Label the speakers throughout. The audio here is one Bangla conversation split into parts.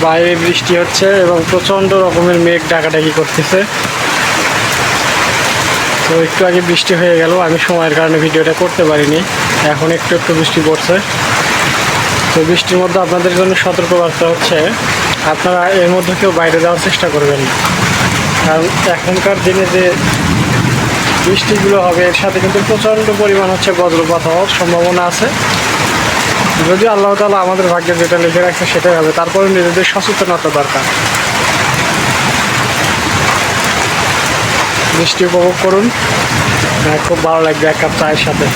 Speaker 1: বাইরে বৃষ্টি হচ্ছে এবং প্রচণ্ড রকমের মেঘ ডাকাডাকি করতেছে। তো একটু আগে বৃষ্টি হয়ে গেল, আমি সময়ের কারণে ভিডিওটা করতে পারিনি। এখন একটু একটু বৃষ্টি পড়ছে। তো বৃষ্টির মধ্যে আপনাদের জন্য সতর্কবার্তা হচ্ছে, আপনারা এর মধ্যে কেউ বাইরে যাওয়ার চেষ্টা করবেন না। কারণ এখনকার দিনে যে বৃষ্টিগুলো হবে এর সাথে কিন্তু প্রচণ্ড পরিমাণ হচ্ছে বজ্রপাত হওয়ার সম্ভাবনা আছে। যদি আল্লাহ তাআলা আমাদের ভাগ্যে যেটা লিখে রাখছে সেটাই হবে, তারপরে নিজেদের সচেতনতা দরকার। বৃষ্টি উপভোগ করুন, খুব ভালো লাগবে এক কাপ চায়ের সাথে।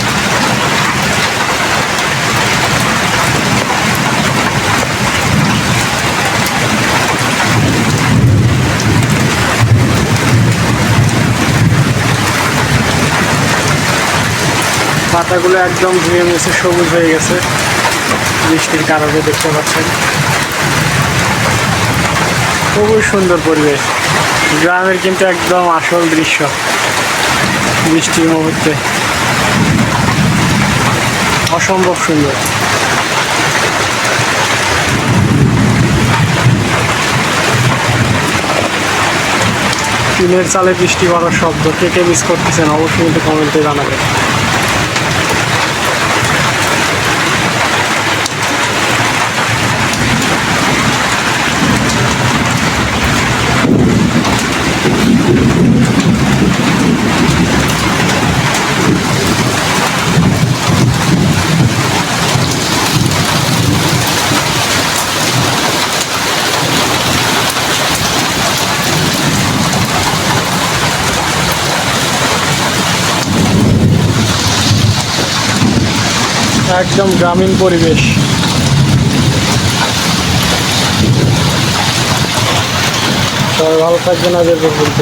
Speaker 1: পাতাগুলো একদম ধুয়ে মুছে সবুজ হয়ে গেছে বৃষ্টির কারণে, দেখতে পাচ্ছেন। খুবই সুন্দর পরিবেশ, গ্রামের কিন্তু একদম আসল দৃশ্য বৃষ্টির মুহূর্তে, অসম্ভব সুন্দর। টিনের চালে বৃষ্টি পড়ার শব্দ কে কে মিস করতেছেন অবশ্যই কিন্তু কমেন্টে জানাবেন। একদম গ্রামীণ পরিবেশ। সবাই ভালো থাকবেন, আজ এ পর্যন্ত।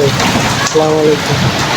Speaker 1: আসসালামু আলাইকুম।